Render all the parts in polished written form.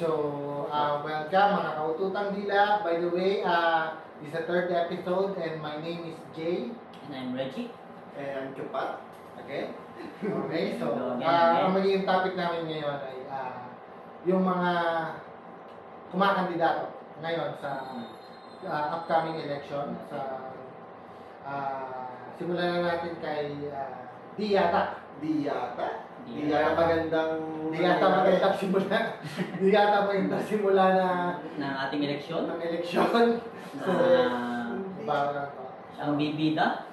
so welcome mga kaututang dila. By the way, this is the third episode and my name is Jay. And I'm Reggie. And I'm Chupat. Okay? Okay, so ang magiging topic namin ngayon ay yung mga kumakandidato ngayon sa upcoming election. Simulan na natin kay Diyata. Di yata magandang simula. Di yata magandang simula ng ating eleksyon. Ng eleksyon. So, ang bibida.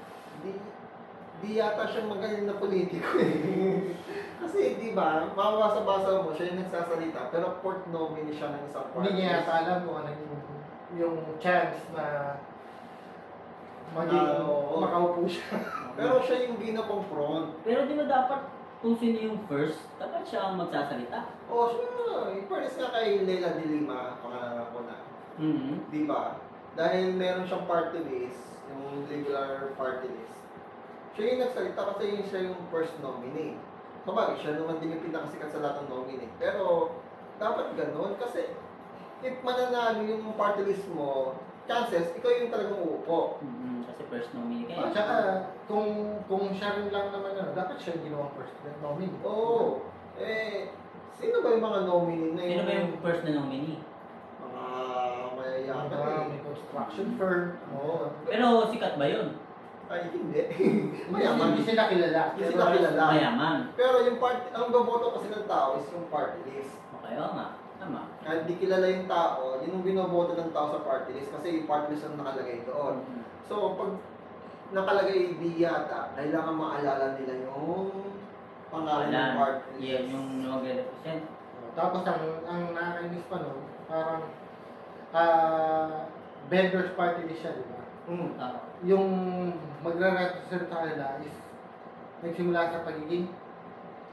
Di yata siyang magaling na politiko eh. Kasi di ba, mabasa-basa mo, siya yung nagsasalita, pero fourth nominee siya ng isang party. Hindi niya yata alam kung ano yung chance na makaupo siya. Pero siya yung ginapang front. Pero di ba dapat kung sino yung first, dapat siya ang magsasalita? Oo, siya. Iparis nga kay Leila de Lima, pangalan ko na. Di ba? Dahil meron siyang party list, yung regular party list. Siya yung nagsalita kasi siya yung first nominee. Sabagay, siya naman din yung pinakasikat sa lahat ng nominee. Pero, dapat ganun kasi if mananalo yung party list mo, chances, ikaw yung talagang uupo. Kasi first nominee kayo. At saka, kung siya rin lang naman, dapat siya yung ginawang first nominee. Oo. Sino ba yung mga nominee na Sino ba yung first na nominee? Mga mayayaman May construction firm. Oo. Pero sikat ba yun? Ay, hindi. Mayaman. Hindi sila kilala. Hindi sila kilala. Mayaman. Pero yung party, ang boboto kasi ng tao is yung party list. Okay, oo nga. Tama. Kahit di kilala yung tao, yun yung binoboto ng tao sa party list kasi yung party list ang nakalagay doon. So, pag nakalagay di yata, kailangan maalala nila yung pangalan ng party list. Yeah, yung mag-represent. Tapos ang nakakainis pa no, parang vendors party list siya, di ba? Yung magre-represent sa kanila is nagsimula sa pagiging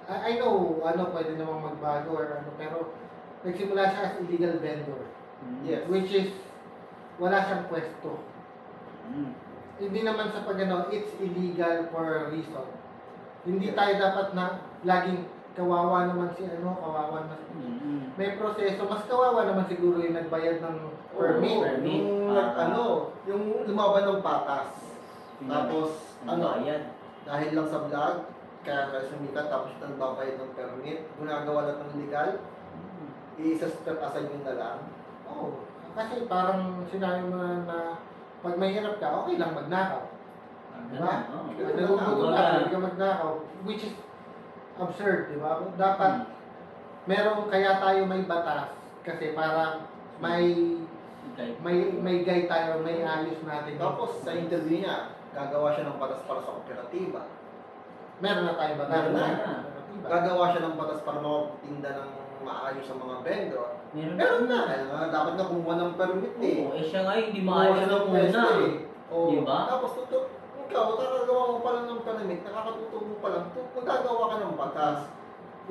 I know, pwede namang magbago or pero nagsimula siya as illegal vendor. Yes. Which is wala siyang pwesto. Hindi naman sa it's illegal for a reason. Hindi tayo dapat na laging kawawa naman kawawa naman. May proseso, mas kawawa naman siguro yung nagbayad ng permit. Yung lumaban ng patas. Tapos, dahil lang sa vlog, kaya sumikat, tapos siya nagbabayad ng permit, ginagawa lang ng legal, i-step aside yun na lang. Kasi parang sinabi mo na pag may hirap ka, okay lang magnakaw. Diba? Pag nagugutom ka, hindi ka magnakaw, which is absurd, diba? Dapat, kaya tayo may batas, kasi parang may guide tayo, may ayos natin. Tapos, sa interview niya, gagawa siya ng batas para sa kooperatiba. Meron na tayong batas. Meron na. Gagawa siya ng batas para makatinda ng maayos sa mga vendor. Meron na. Dapat na kumuha ng permit eh. Siya nga hindi maayos ng una. Diba? Tapos, ikaw, kakagawa mo pa lang ng permit, nakakatuto mo pa lang, magagawa ka ng batas.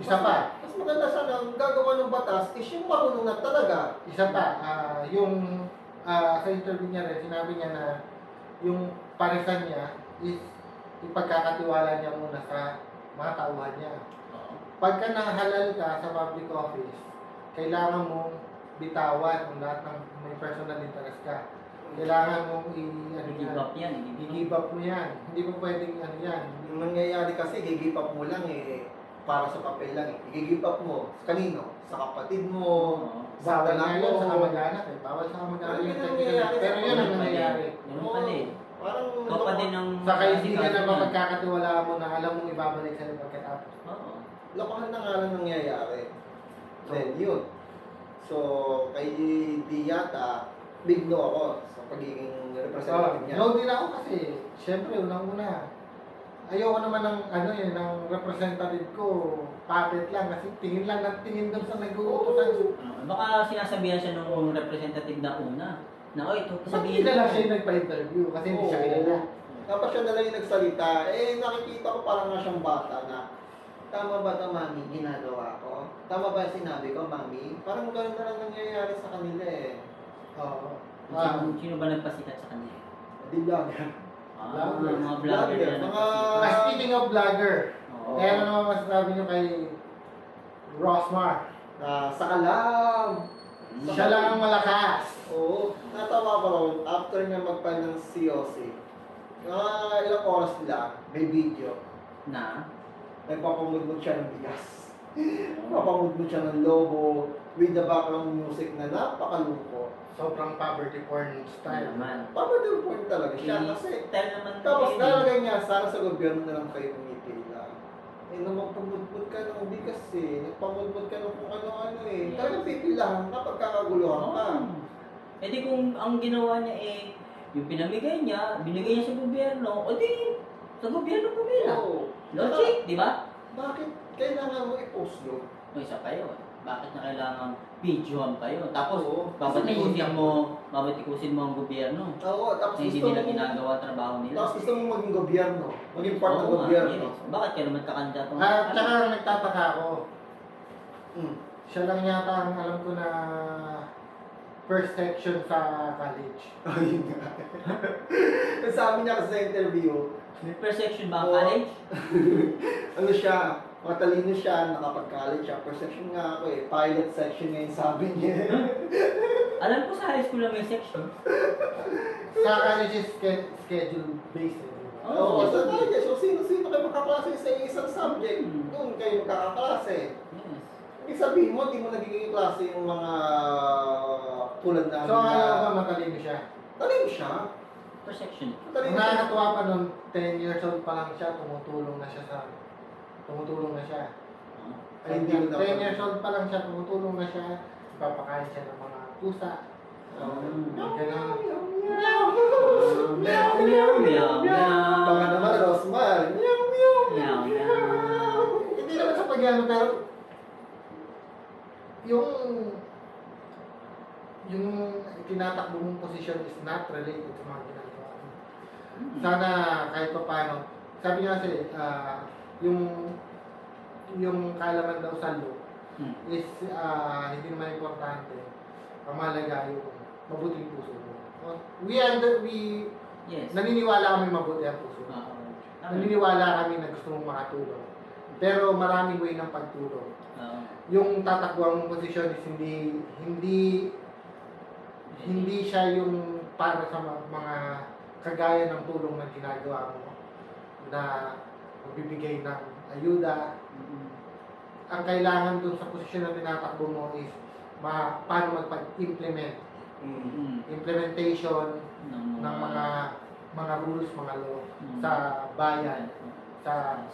Isa pa. Mas maganda sana ang gagawa ng batas is yung marunong na talaga. Isa pa, sa interview niya rin, sinabi niya na yung paresan niya is ipagkakatiwala niya muna sa mga tauhan niya. Pagka nahalal ka sa public office, kailangan mong bitawan ang lahat ng may personal interest ka. Kailangan mong i-give up yan. I-give up mo yan. Hindi mo pwedeng yan. Yung nangyayari kasi, i-give up mo lang para sa papel lang i-give up mo. Sa kanino? Sa kapatid mo. Sa anak mo. Sa kamag-anak Bawal sa kamag-anak yung technical. Pero yun ang nangyayari. Ganun pa din. Parang ikaw pa din ang sa kaibigan na mapagkakatiwalaan mo na alam mong ibabalik sa'yo pagkatapos. Lokohan na nga lang nangyayari. Then yun. So, kay Diyata, big no ako sa pagiging representative niya. No din ako kasi, syempre, unang-una, ayoko naman ng representative ko, puppet lang, kasi tingin lang ng tingin doon sa nag-uutosan. Baka sinasabihan siya nung representative na una, na ito, sabihin na lang siya yung nagpa-interview, kasi hindi siya kilala. Dapat siya na lang yung nagsalita, nakikita ko parang nga siyang bata na, tama ba ito, mami, ginagawa ko? Tama ba sinabi ko, mami? Parang gano'n na lang nangyayari sa kanila eh. Sino ba nagpasikat sa kanila? Di vlogger. Mga vlogger Speaking of vlogger, ano naman masasabi nyo kay Rosmar? na sakalam. Siya lang ang malakas. Oo, natawa ko ron after niya magpan ng COC. Ilang oras nila, may video. Na? Nagpapamudmud siya ng bigas. Nagpapamudmud siya ng lobo with the background music na napakalungkot. Sobrang poverty porn style. Naman. Poverty point talaga siya kasi Style naman. tapos yun, talaga niya, sana sa gobyerno na lang kayo umipila. Nung magpamudmud ka ng bigas nagpamudmud ka ng kung ano-ano Yes. Talagang pipilahan ka pag kakaguluhan ka. Eh di kung ang ginawa niya yung pinamigay niya, binigay niya sa gobyerno, o di, sa gobyerno pumila. Oo. Logic, di ba? Bakit kailangan mo i-post yun? O isa pa yun. Bakit na kailangan videohan pa yun? Tapos, Oo. babatikusin mo ang gobyerno. Oo, tapos Kasi hindi gusto nila mo, ginagawa ang trabaho nila. tapos gusto mo maging gobyerno, maging part ng Oo nga, gobyerno. yes. Bakit ka naman kakanda itong... Tsaka nagtataka ako. Hmm. Siya lang yata ang alam ko na first section sa college. Ayun nga. Sabi niya kasi sa interview, May perception ba ang Oo. college? ano siya, matalino siya, nakapag-college siya. Perception nga ako pilot section nga yung sabi niya. Alam ko sa high school lang may section. Sa college is schedule based. Oo, Oo. sa college, so sino-sino kayo makaklase sa isang subject, doon kayo magkakaklase. Yes. Ibig sabihin mo, hindi mo nagiging klase yung mga tulad namin So, alam ko matalino siya. talino siya. Perception. Talino Ang siya. nakakatuwa pa nun, 10 years old pa lang siya, tumutulong na siya. Ay, hindi ko 10 years old pa lang siya, tumutulong na siya. Ipapakain siya ng mga pusa. Ganun. Meow, meow, meow, meow. Baka naman, Rosmar. Meow, meow, Meow, meow. Hindi naman sa pagyano, pero yung tinatakbo mong posisyon is not related sa mga ginagawa mo. Sana kahit pa paano, sabi nga kasi, yung kaalaman daw sa law is hindi naman importante. Ang mahalaga yung mabuting puso mo. Yes. Naniniwala kami mabuti ang puso mo. Naniniwala kami na gusto mong makatulong. Pero maraming way ng pagtulong. Yung tatakbo mong posisyon is hindi siya yung para sa mga kagaya ng tulong na ginagawa mo na magbibigay ng ayuda. Ang kailangan dun sa posisyon na tinatakbo mo is paano magpag-implement. Implementation ng mga rules, mga law sa bayan, sa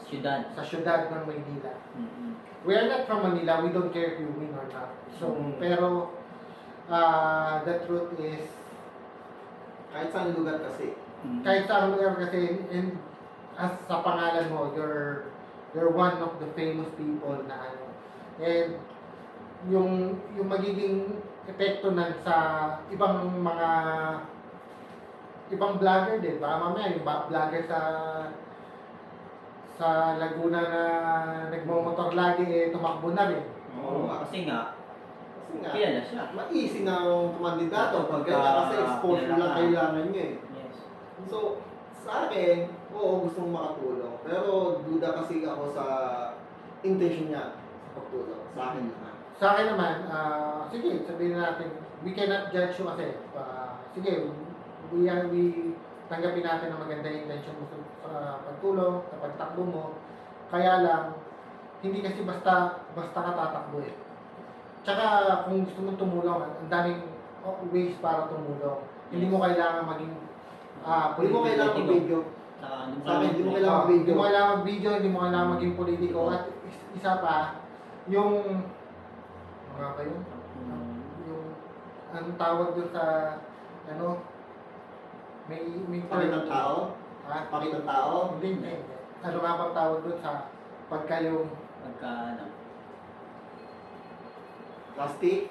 syudad ng Maynila. We are not from Manila, we don't care if you win or not. So, pero the truth is, Kahit saan lugar kasi. kahit saan lugar kasi, and as sa pangalan mo, you're one of the famous people na ano. And yung magiging epekto nan sa ibang vlogger din. Baka mamaya yung vlogger sa Laguna na nagmomotor lagi, tumakbo na rin. Oo nga. Kasi nga, Kasi nga, kilala siya. ma-easy na ang tumandidato pag ganyan kasi exposure lang kailangan niya eh. Yes. So, sa akin, oo, gusto mong makatulong. Pero duda kasi ako sa intention niya sa pagtulong. Sa akin naman. Sa akin naman, sige, sabihin natin, we cannot judge you kasi. Sige, we tanggapin natin na maganda yung intention mo sa pagtulong, sa pagtakbo mo. Kaya lang, hindi kasi basta ka tatakbo eh. Tsaka kung gusto mong tumulong, ang daming ways para tumulong. Hindi mo kailangan maging Hindi mo kailangan mag-video. Sa akin, hindi mo kailangan Hindi mag-video. mo kailangan mag-video, hindi mo kailangan maging politiko. At isa pa, yung mga ba yun? Yung anong tawag doon sa may Pakitang tao? Ha? Pakitang tao? Hindi. Ano nga bang tawag doon sa pagka yung Plastic?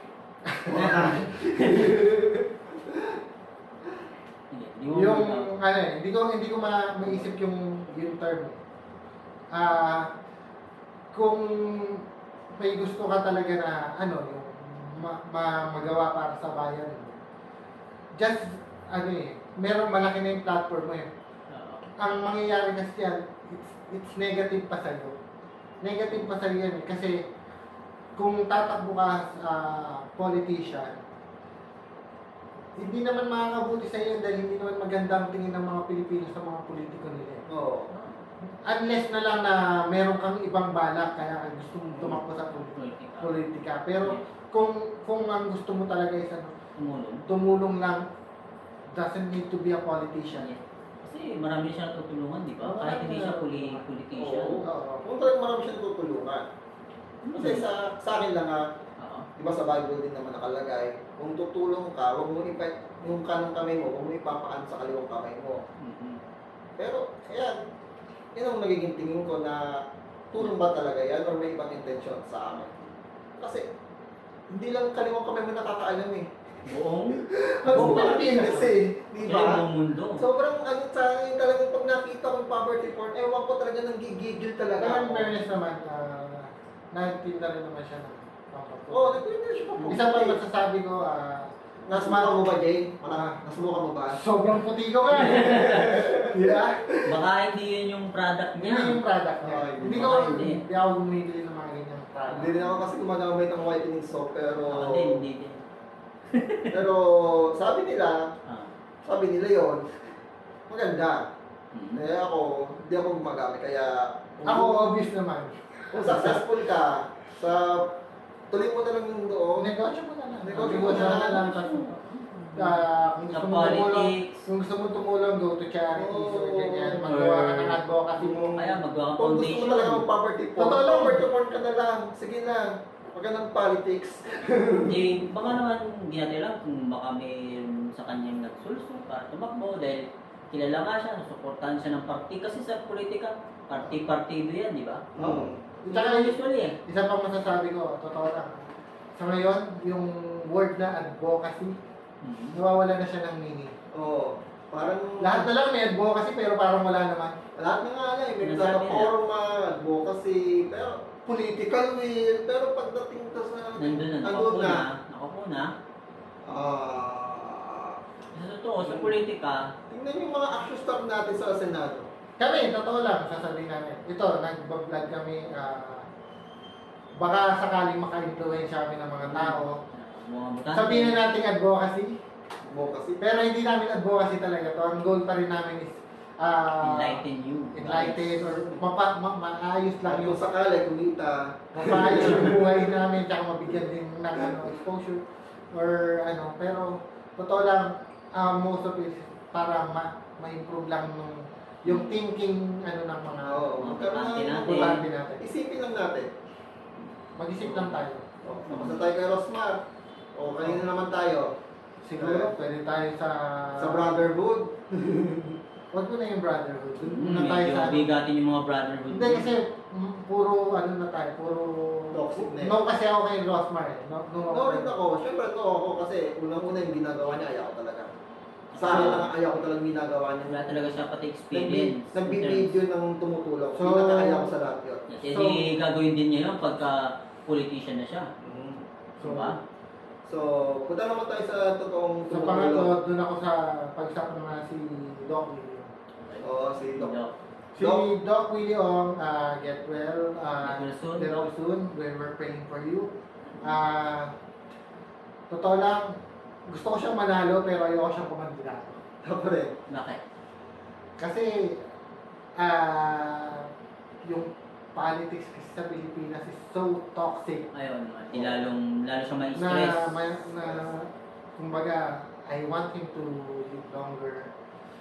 yung hindi ko maisip yung term. Kung may gusto ka talaga na yung magawa para sa bayan, just meron malaki na yung platform mo eh. Ang mangyayari kasi yan, it's negative pa sa'yo. Negative pa sa'yo yan eh. Kasi kung tatakbo ka politician, hindi naman makakabuti sa iyo dahil hindi naman magandang tingin ng mga Pilipino sa mga politiko nila. Oo. Unless na lang na meron kang ibang balak kaya gusto mong tumakbo sa politika. Pero kung ang gusto mo talaga is tumulong lang, doesn't need to be a politician. Kasi marami siya tutulungan, di ba? Kahit hindi siya politician. Oo. Kung talagang marami siya tutulungan. Kasi sa akin lang di ba sa Bible din naman nakalagay, kung tutulong ka, huwag mo yung kanang kamay mo, huwag mo ipapakan sa kaliwang kamay mo. Pero, ayan, yun ang nagiging tingin ko na tulong ba talaga yan or may ibang intention sa amin. Kasi, hindi lang kaliwang kamay mo nakakaalam eh. Buong Pilipinas eh. Di ba? buong mundo. Sobrang sa akin talagang pag nakita ko yung poverty porn, ewan ko talaga nang gigigil talaga Pero in ako. fairness naman, nagtinda rin naman siya ng pampato. Oo, nagpwede siya pa po. Isa pa masasabi ko, nasubukan mo ba, Jay? Nasubukan mo ba? sobrang puti ko nga. Yeah. Baka hindi yun yung product niya. Hindi yung product niya. Oh, Hindi ako bumibili ng mga ganyang product. Hindi rin ako kasi gumagamit ng whitening soap, pero... Hindi din. Pero sabi nila yon maganda. Eh ako, hindi ako gumagamit, kaya... Ako, obvious naman. Kung successful ka, tuloy mo na lang yung doon. Negosyo mo na lang. Negosyo mo na lang. Kung gusto mo tumulong, go to charities or ganyan. Magawa ka ng advocacy mo. Kaya magawa ka Kung gusto mo foundation. talaga ng poverty porn, Totoo lang. poverty porn ka na lang. Sige lang. Huwag ka ng politics. Hindi, baka naman hindi natin alam kung baka may sa kanyang nagsulso para tumakbo dahil kilala nga siya, nasuportahan siya ng party. Kasi sa politika, party-partido yan, di ba? Tsaka Usually eh. isa pang masasabi ko, totoo lang. Sa ngayon, yung word na advocacy, nawawala na siya ng meaning. Oo. Parang... Lahat na lang may advocacy pero parang wala naman. Lahat na nga lang. May Nasabi plataforma, advocacy, pero political will. Pero pagdating ka sa... Nandun na, nakaupo na. Sa totoo, sa politika, Tingnan yung mga action stop natin sa Senado. Kami, totoo lang, sasabihin namin. Ito, nag-vlog kami, baka sakaling maka-influensya kami ng mga tao. mga butante. Sabihin na natin advocacy, Advocacy. pero hindi namin advocacy talaga to. Ang goal pa rin namin is Enlighten you. enlighten or maayos lang Kung yung sakali, kumita. maayos yung buhay namin tsaka mabigyan din ng exposure or pero totoo lang, most of it para ma-improve lang yung thinking ng mga butante natin. Isipin lang natin. Mag-isip lang tayo. Tapos na tayo kay Rosmar. O kanina naman tayo. Siguro pwede tayo sa Brotherhood. Wag mo na yung brotherhood. Doon muna tayo sa bigatin yung mga brotherhood. Hindi kasi puro na tayo, puro toxic na. No kasi ako kay Rosmar eh. No rin ako. Siyempre ako kasi unang-una yung ginagawa niya, ayaw ko talaga. Sa akin lang ayaw ko talaga ginagawa niya. Wala talaga siya pati experience. Nagbibideo ng tumutulong. So, pinaka-ayaw ko sa lahat yun. Kasi gagawin din niya yun pagka politician na siya. So, Diba? So, punta naman tayo sa totoong sa pangatlo, doon ako sa pag-usap naman si Doc Willie. Oo, si Doc. Si Doc Willie Ong, get well. Get well soon. We're praying for you. Totoo lang, gusto ko siyang manalo pero ayoko siyang kumandidato. Ako rin. Bakit? Kasi, yung politics kasi sa Pilipinas is so toxic. Ayun, lalo siya ma-stress. Kumbaga, I want him to live longer.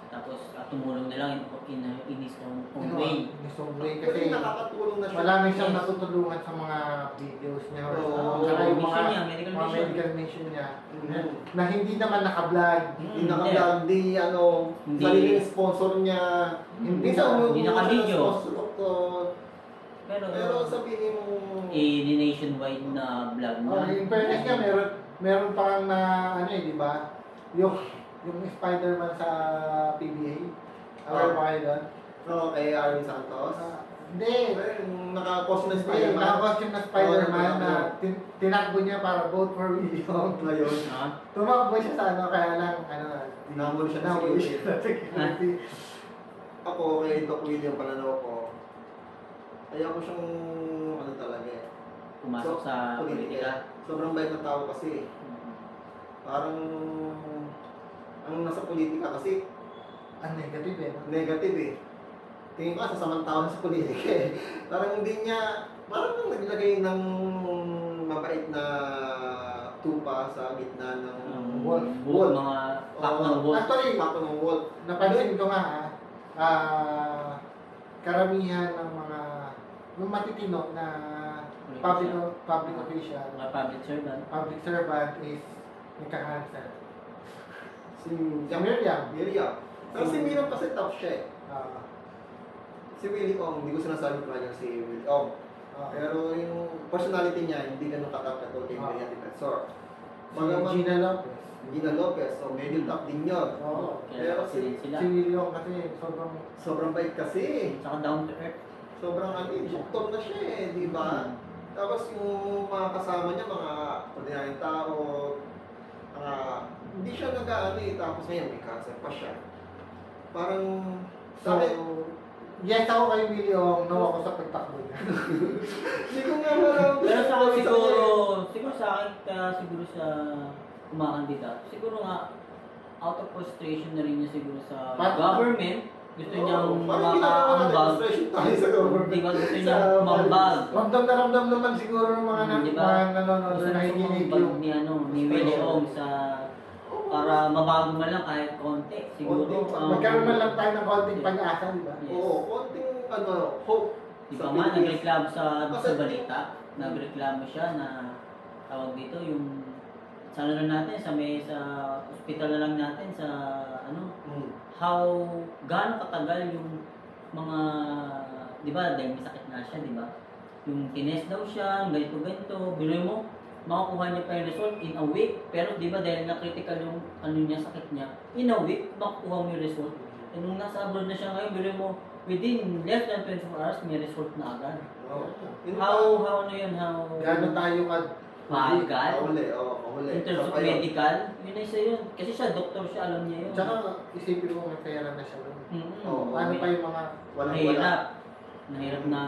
Tapos tumulong na lang in his own way. In his own way. Kasi Kasi nakakatulong na siya. marami siyang natutulungan sa mga videos niya. Saka yung mission niya, mga medical medical mission niya. Na hindi naman naka-vlog. Hindi naka-vlog, hindi sariling sponsor niya. Hindi naka-video. Pero sabihin mo... nationwide na vlog na. In fairness nga, meron pang di ba? Yung Spider-Man sa PBA. Aware ba kayo doon? Oo, kay Arvin Santos. Hindi. Naka-costume na Hindi, Spider-Man. naka-costume na Spider-Man na tinakbo niya para vote for William. Ngayon. Tumakbo siya sa kaya lang, Nahuli siya ng nahuli security. siya ng security. Ako, kay Doc William pananaw ko, ayaw ko siyang, talaga eh. pumasok sa politika. Sobrang bait na tao kasi. Parang ang nasa politika kasi Ang negative eh. negative eh. Tingin ko sasamang tao sa politika eh. Parang hindi niya, parang naglagay ng mabait na tupa sa gitna ng Wall. Mga pack ng wall. Actually, pack ng wall. napansin ko nga karamihan ng mga yung matitino na public official, Mga public public servant is nagka-cancer. Si Miriam. Miriam. Pero si Miriam kasi tough siya eh. Ah, Si Willie Ong, hindi ko sinasabi ko kanya si Willie Ong. Pero yung personality niya, hindi ganun katap katulad kay Maria Defensor. si Gina Lopez. Gina Lopez, so medyo top din yun. Oo. Pero Kaya sila. Si William kasi sobrang Sobrang bait kasi. Tsaka down to earth. Sobrang bukton na siya eh, di ba? Tapos yung mga kasama niya, mga ordinaryong tao, hindi siya nag-aano eh, tapos ngayon may cancer pa siya. Parang, so, yes ako kay William, no ako sa pagtakbo niya. hindi ko nga alam. Pero sa akin siguro sa akin, kaya siguro sa kumakandida, siguro nga, out of frustration na rin niya siguro sa government. Gusto niyang makaambag. Di ba gusto niyang mambag? Ramdam na ramdam naman siguro ng mga nanonood Gusto na niyang nakikinig mambag yung ni Willie Ong sa para mabago man lang kahit konti. Siguro. Magkaroon man lang tayo ng konting pag-asa, di ba? Yes. Oo, konting hope. Di ba nga, nagreklamo sa balita, nagreklamo siya na tawag dito yung sa ano na natin, sa ospital na lang natin, sa how gaano katagal yung mga, di ba, dahil may sakit na siya, di ba? Yung tinest daw siya, ganito, biloy mo, makukuha niya pa yung result in a week, pero di ba dahil na-critical yung ano niya, sakit niya, in a week, makukuha mo yung result. E nung nasa abroad na siya ngayon, biloy mo, within less than 24 hours, may result na agad. How ano yun, how... Gano'n tayo maagal? Mahuli. In terms of medical, yun na isa yun. Kasi siya, doktor siya, alam niya yun. Tsaka isipin mo may pera na siya doon. Paano pa yung mga... Nahirap na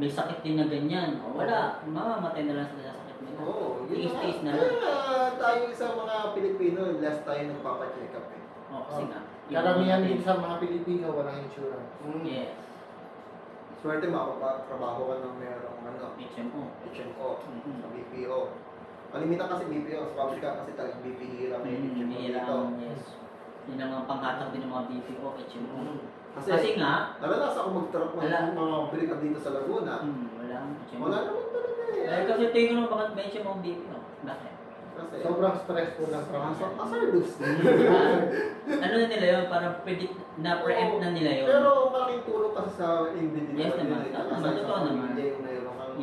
may sakit din na ganyan. Wala, mamamatay na lang sila sa sakit nila. Tiis-tiis na lang. Kaya tayo sa mga Pilipino, less tayo nagpapacheck up eh. Kasi nga. Karamihan din sa mga Pilipino, walang insurance. Yes. Swerte makapatrabaho ka ng merong HMO. sa BPO. Kalimitan kasi BPO, sa pabrika kasi talagang bibihira may HMO dito. Yes. Yun ang mga panghatak din ng mga BPO, HMO. Kasi nga, nalalas ako mag-truck ng mga brika dito sa Laguna. wala HMO. Wala naman talaga eh. Kasi tingin mo bakit may HMO ang BPO? Bakit? Kasi Sobrang stressful ng trabaho. asardus. Ano na nila yun? Parang na-preempt na nila yun. Pero malaking tulong kasi sa individual. Yes naman. Totoo naman. Yung mayroon kang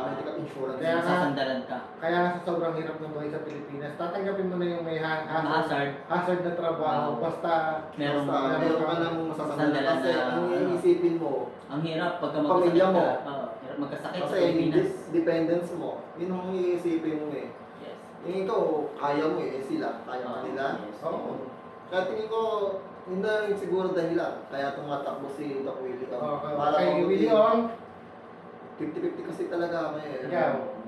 medical insurance. Kaya Sasandalan ka. Kaya nga sa sobrang hirap ng buhay sa Pilipinas, tatanggapin mo na yung may hazard na trabaho. Basta Meron ka nang masasandalan. Kasi ang iisipin mo, ang hirap pagka pamilya mo. Hirap magkasakit Kasi sa Pilipinas. dependence mo. Yun ang iisipin mo eh. Yes. Yung ikaw, kaya mo eh. Sila, kaya ka nila. Yes. Oo. Kaya tingin ko, yun na yung siguro dahilan. Kaya tumatakbo si Doc Willie. Kay William, 50-50 kasi talaga kami eh.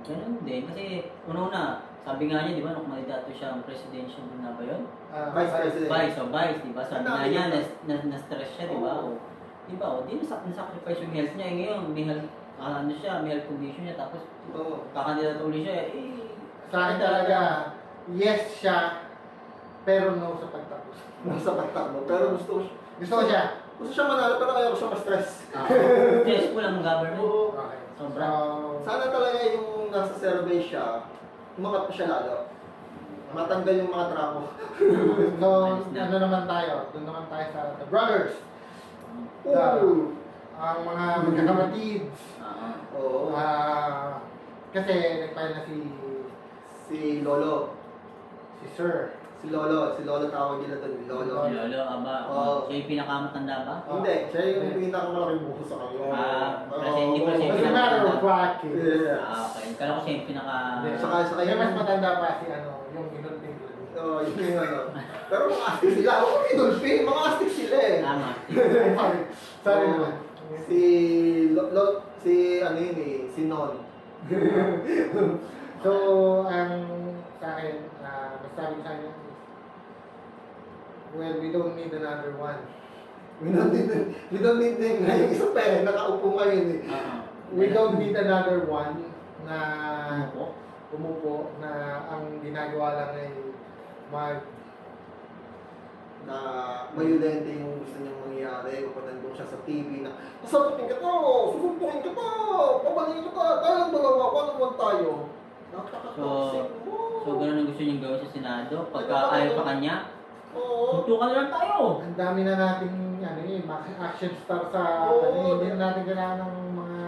Ganun din. Kasi una-una, sabi nga niya, di ba, nung kandidato siya ang presidential din na ba yun? Vice President. Vice, di ba? Sabi nga niya, na-stress siya, di ba? Di ba? Di na-sacrifice yung health niya. Eh, ngayon, may health condition niya. Tapos, kakandidato ulit siya. sa akin talaga, yes siya, pero no sa pagtapos. Sa pagtakbo. Pero gusto ko siya. Gusto siya manalo pero kaya ko siya ma-stress. Stressful ang government. Okay. Sobra. Sana talaga yung nasa survey siya, umangat pa siya lalo. Matanggal yung mga trapo. So, ano naman tayo? Doon naman tayo sa The Brothers. Ang mga magkakapatids. Oo. Kasi nagpail na Si Lolo. si Sir. Si Lolo tawag nila doon. Lolo. Lolo, aba. Siya yung pinakamatanda ba? Hindi, siya yung pinakamalaking buko sa kanya. Kasi hindi ko siya As a matter of fact. Yes. Okay. Kala ko siya yung pinaka... Saka Yung mas matanda pa si yung ginulping. Yung ano. Pero mga astig sila. Ako kinulpi. Mga astig sila eh. Tama. Sorry naman. Si ano yun eh. si Non. So, ang sa akin, masabi ko sa inyo, well, we don't need another one. We don't need din. Yung isa pa eh, nakaupo ngayon eh. We don't need another one na Umupo? na ang ginagawa lang ay Na mayulente yung gusto niyang mangyari kapag nandun siya sa TV na sasaputin ka to, susuntukin ka to, pabalingin ka to, tayong dalawa, paano naman tayo? Nakakatoxic mo. So, ganun ang gusto niyong gawin sa Senado? Pagka ayaw pa kanya, Oo. suntukan lang tayo! ang dami na nating action star sa hindi na natin kailangan ng mga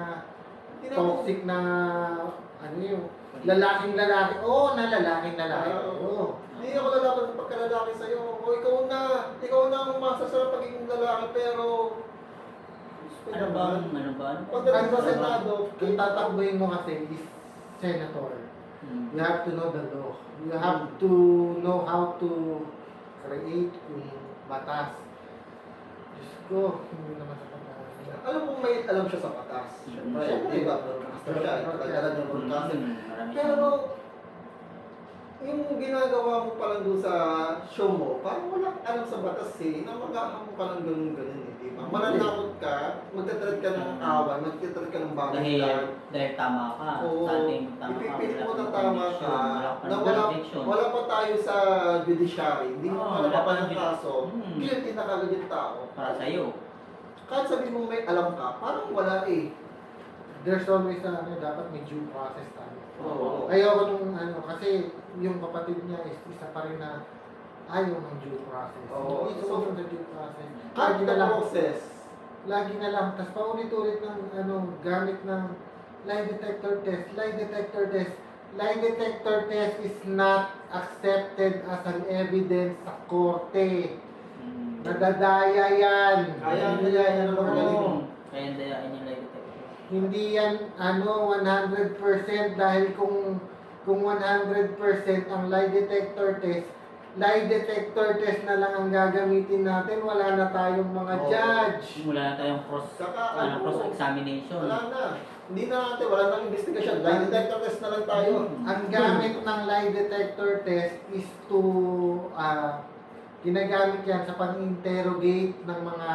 toxic na lalaking lalaki. Oo, na lalaking lalaki. Oo. Hindi ako lalaban sa pagkalalaki sa'yo. O ikaw na ang masasarap pagiging lalaki, pero Ano ba? pagdating sa Senado, Kung tatakbuhin mo kasi is senator. You have to know the law. You have to know how to create yung batas. Diyos ko, hindi naman sa pagkakas. alam mo may alam siya sa batas. Siyempre, di ba? Broadcaster siya. Katagalan ng broadcaster. Pero, yung ginagawa mo pa lang doon sa show mo, parang walang alam sa batas eh, na mag-aham ka lang ganun-ganun eh, di ba? Mananakot ka, magtatread ka ng away, magtatread ka ng bagay lang. Dahil tama ka. Oo, Sa ating tama ka. ipipilit mo wala na pang tama conviction, ka, wala na pang conviction. wala pa tayo sa judiciary, hindi mo wala pa ng pang- kaso, Hmm. guilty na kagad yung tao. Para sa'yo. Kahit sabihin mo may alam ka, parang wala eh. There's always dapat may due process tayo. Oo. Ayoko nung kasi yung kapatid niya is isa pa rin na ayaw ng due process. Oo. Hindi sumunod sa due process. Kahit na process. Lagi na lang. Tapos paulit-ulit ng gamit ng lie detector test. Lie detector test. Lie detector test is not accepted as an evidence sa korte. Nadadaya yan. Kaya nila yan ang magaling. Oo. Kaya dayain yung lie detector. Hindi yan 100% dahil kung 100% ang lie detector test na lang ang gagamitin natin, wala na tayong mga Oo. judge. Wala na tayong cross-examination. Wala na. Hindi na natin, wala nang investigation. Lie detector test na lang tayo. Ang gamit ng lie detector test is to ginagamit yan sa pang-interrogate ng mga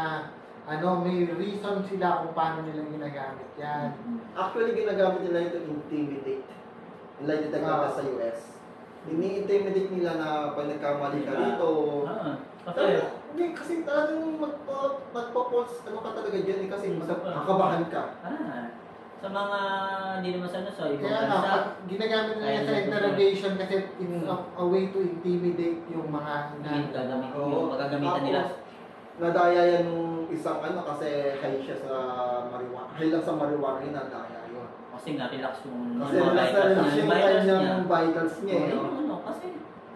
may reason sila kung paano nila ginagamit yan. Actually, ginagamit nila ito to intimidate. Yung lie detector test sa US. Ini-intimidate nila na pag nagkamali ka dito. Kasi talagang magpo-pulse, ka talaga dyan kasi kakabahan ka. Sa mga, hindi naman sa ibang Kaya bansa. ginagamit nila yan sa interrogation kasi it's a way to intimidate yung mga yung magagamitan nila. Nadaya yan nung isang kasi high siya sa marijuana. High lang sa marijuana yun, nadaya yun. Kasi na-relax yung Kasi relax yung kanyang vitals niya eh. Kasi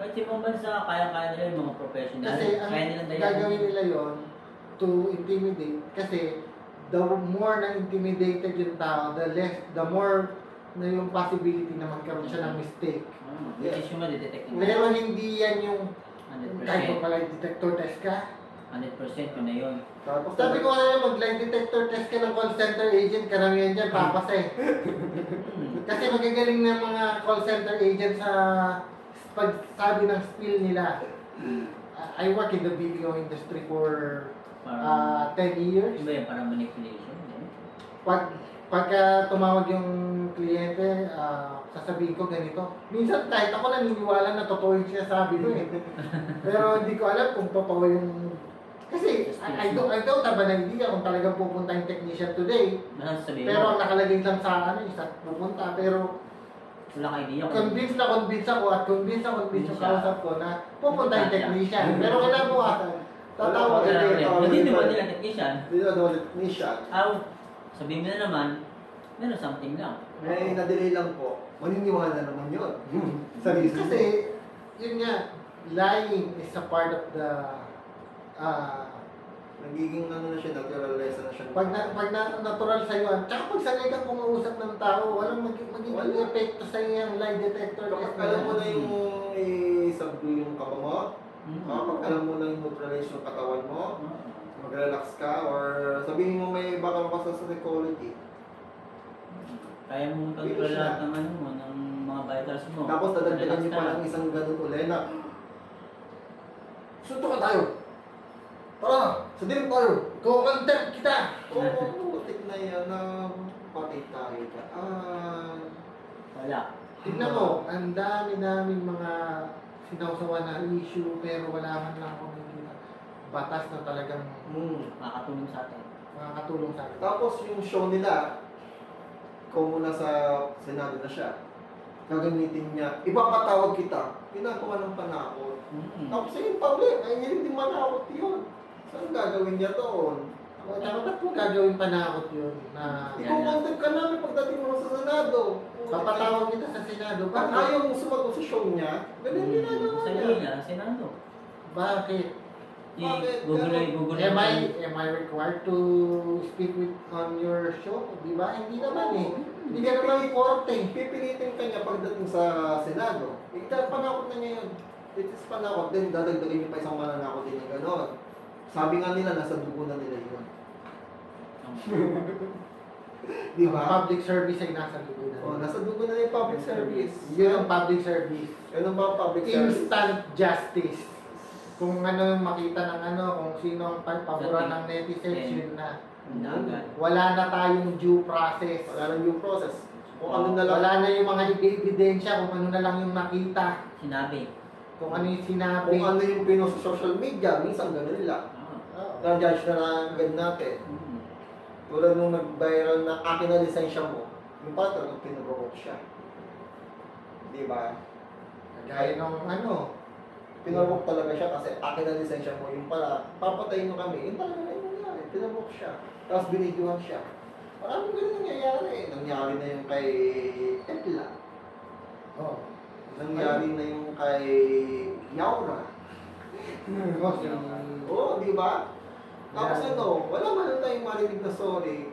kahit sa ibang bansa, kaya-kaya nila yung mga professional. Kasi kaya nila ang gagawin nila yon to intimidate kasi the more na intimidated yung tao, the more na yung possibility na magkaroon siya ng mistake. Which is yung ma-detect. Pero hindi yan yung 100%. kahit pa pala detector test ka. 100% yun na yun. Tapos Sabi ko mag-lie detector test ka ng call center agent, karamihan dyan, papas eh. Kasi magagaling na mga call center agent sa pagsabi ng spill nila. I work in the BPO industry for 10 years. Iba yan, parang manipulation. Pagka tumawag yung kliyente, sasabihin ko ganito. Minsan kahit ako naniniwala na totoo yung sinasabi ko eh. Pero hindi ko alam kung totoo yung... Kasi I don't have an idea kung talagang pupunta yung technician today. Pero ang nakalagay lang sa isa pupunta. Pero wala ka idea. convince ako at convince yung kausap ko na pupunta yung technician. Pero kinabukasan, tatawag Hindi ba nila technician? Hindi na daw technician. Sabihin mo na naman, meron something lang. May na-delay lang po. Maniniwala naman yun. Sa reason. Kasi, yun nga, lying is a part of the nagiging na siya, natural lesson na siya. pag natural sa'yo, tsaka pag sanay kang kumausap ng tao, walang magiging epekto sa'yo yung lie detector test. Kapag alam mo na yung i-subdue yung kaba mo, kapag alam mo na yung neutralize yung katawan mo, mag-relax ka, or sabihin mo may baka ka sa psychology. Kaya mo control lahat ng ano mo, ng mga vitals mo. Tapos dadagdagan niyo pa ng isang ganun ulit na Suntukan tayo! Tara! Sa dilim tayo! Kukontent kita! oo, putik na yan na patay tayo ka. Wala. Tignan mo, ang dami-daming mga sinawsawan na issue pero wala man lang akong nakikita. Batas na talagang Makakatulong sa atin. makakatulong sa akin. Tapos yung show nila, kung muna sa Senado na siya, gagamitin niya, ipapatawag kita, ginagawa ng panakot. Tapos yung public, ay hindi manakot yun. Saan gagawin niya doon? Dapat mo gagawin panakot yun na Ikukontent ka namin pagdating mo sa Senado. papatawag kita sa Senado. Pag Bakit? ayaw mo sumagot sa show niya, ganun ginagawa Sa niya. linya, Senado. Bakit? Bakit? Google. Am I required to speak on your show? Di ba? Hindi naman eh. Hindi ka naman korte. Pipilitin ka niya pagdating sa Senado. Panakot na niya yun. It is panakot din, dadagdagin niyo pa isang mananakot din yung gano'n. Sabi nga nila, nasa dugo na nila yun. Di ba? Public service ay nasa dugo na. Oh, nasa dugo na yung public service. Yun ang public service. Yun ang mga public service. Instant justice. Kung ano yung makita ng ano, kung sino ang paboran ng netizens, yun na. Agad. Wala na tayong due process. Wala nang yung process. Kung ano na lang. Wala na yung mga ebidensya, kung ano na lang yung nakita. Sinabi. Kung ano yung sinabi. Kung ano yung pinost sa social media, minsan ganun lang. Oo. Na-judge na agad natin. Tulad nung nag-viral na akin na lisensya mo, yung pala talagang pinag-rock siya. Di ba? Gaya nung ano, Pinag-rock talaga siya kasi akin na lisensya mo, yung pala, papatayin mo kami, yung talaga na yung nangyari, pinag-rock siya. Tapos binidyohan siya. Maraming ganun nangyayari. Nangyari na yung kay Etla. oh. Nangyari na yung kay Yaura. Oo, di ba? Tapos Yeah. ano, wala man lang tayong marinig na sorry.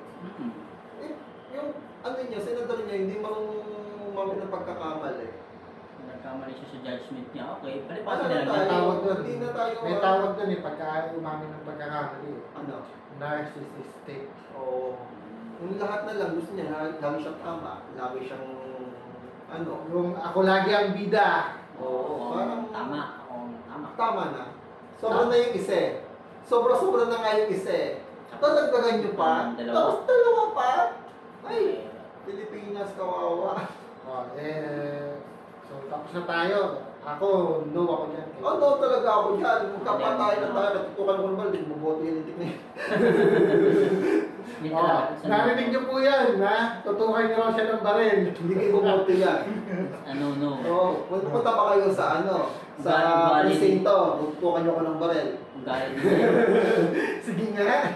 Eh, yung ano niya, senador niya, hindi marunong umamit ng pagkakamali. Nagkamali siya sa judgment niya. Okay, Ano palipasin na na lang. tayo? tawag doon. Hindi na tayo. May tawag doon eh, pagka umamin ng pagkakamali. Ano? Narcissistic. O, yung lahat na lang, gusto niya, lagi siyang tama, lagi siyang, ano, Yung ako lagi ang bida. oo, parang, Tama. Oo, tama. tama na. Sobra na yung isa. Sobra-sobra na nga yung isa. Dadagdagan niyo pa, Dalawa. tapos dalawa pa. Ay, Pilipinas, kawawa. Oh, so tapos na tayo. Ako, no ako dyan. Oh, no, talaga ako dyan. Magkapatay na tayo, natutukan ko naman, din buboto yung litik na yun. Hindi Oh, talaga. narinig niyo po yan, ha? Tutukan niyo raw siya ng baril. Hindi kayo buboto yan. No. Oo, punta pa kayo sa ano, sa Ugali. presinto, tutukan niyo ko ng baril. Galit niya. Sige nga.